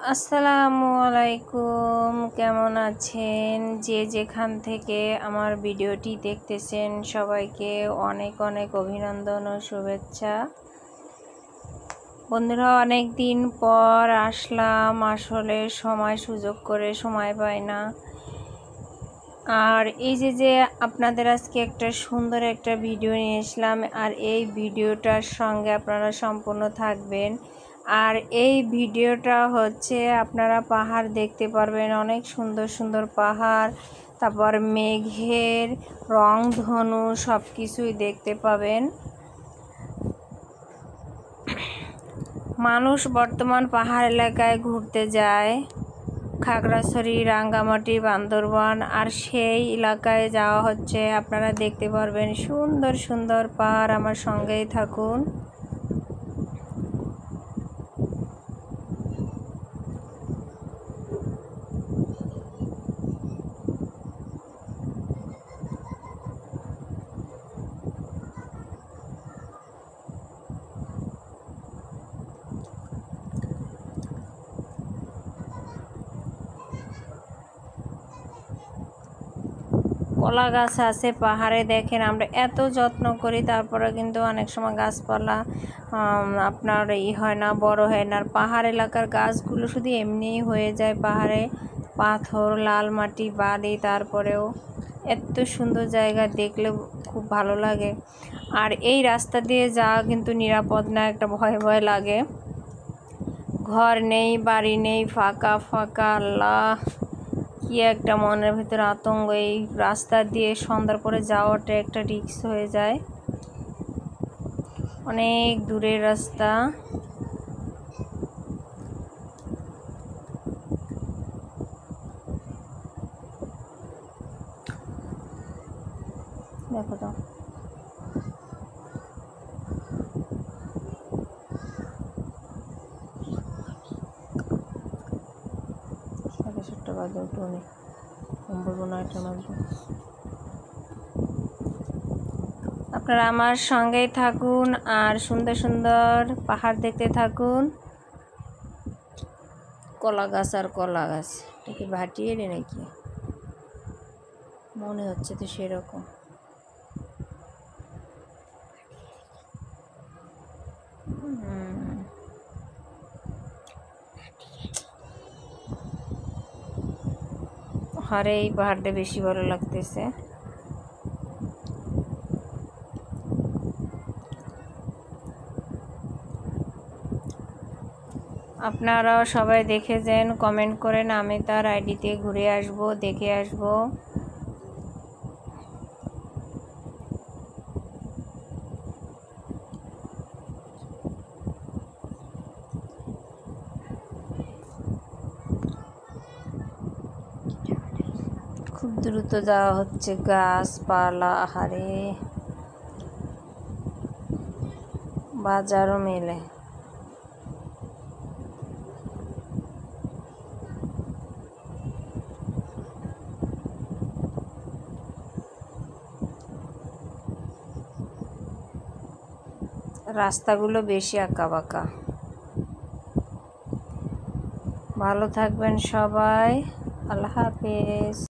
আসসালামু আলাইকুম, কেমন আছেন? যে যেখান থেকে আমার ভিডিওটি দেখতেছেন সবাইকে অনেক অনেক অভিনন্দন ও শুভেচ্ছা। বন্ধুরা, অনেক দিন পর আসলাম, আসলে সময় সুযোগ করে সময় পাই না। আর এই যে আপনাদের আজকে একটা সুন্দর একটা ভিডিও নিয়ে আসলাম, আর এই ভিডিওটার সঙ্গে আপনারা সম্পূর্ণ থাকবেন। আর এই ভিডিওটা হচ্ছে আপনারা পাহাড় দেখতে পারবেন, অনেক সুন্দর সুন্দর পাহাড়, তারপর মেঘের রংধনু সব কিছুই দেখতে পাবেন। মানুষ বর্তমান পাহাড় এলাকায় ঘুরতে যায়, খাগড়াছড়ি, রাঙ্গামাটি, বান্দরবান, আর সেই এলাকায় যাওয়া হচ্ছে। আপনারা দেখতে পারবেন সুন্দর সুন্দর পাহাড়, আমার সঙ্গেই থাকুন। কলা গাছ আছে পাহাড়ে, দেখেন আমরা এত যত্ন করি, তারপরে কিন্তু অনেক সময় গাছপালা আপনার হয় না, বড় হয় না। আর পাহাড় এলাকার গাছগুলো শুধু এমনিই হয়ে যায়, পাহাড়ে পাথর, লাল মাটি, বালি, তারপরেও এত সুন্দর জায়গা, দেখলে খুব ভালো লাগে। আর এই রাস্তা দিয়ে যাওয়া কিন্তু নিরাপদ না, একটা ভয় ভয় লাগে। ঘর নেই, বাড়ি নেই, ফাঁকা ফাঁকা, আল্লাহ কি একটা মনের ভিতরে আতঙ্ক। এই রাস্তা দিয়ে সন্ধ্যার পরে যাওয়াটা একটা রিস্ক হয়ে যায়, অনেক দূরের রাস্তা। দেখো তো, ছোট্ট বাজে একটু অনেক বলবো না, এটা আপনারা আমার সঙ্গেই থাকুন আর সুন্দর সুন্দর পাহাড় দেখতে থাকুন। কলা গাছ আর কলা গাছ, এটা কি ভাটিয়ে রে নাকি? মনে হচ্ছে তো সেরকম। আরে এই পাহাড়টা বেশি ভালো লাগতেছে। আপনারাও সবাই দেখে যান, কমেন্ট করেন, আমি তার আইডিতে ঘুরে আসব, দেখে আসব। খুব দ্রুত যাওয়া হচ্ছে, গাছপালা, হারে বাজারও মেলে। রাস্তাগুলো বেশি আঁকাবাঁকা। ভালো থাকবেন সবাই, আল্লাহ হাফেজ।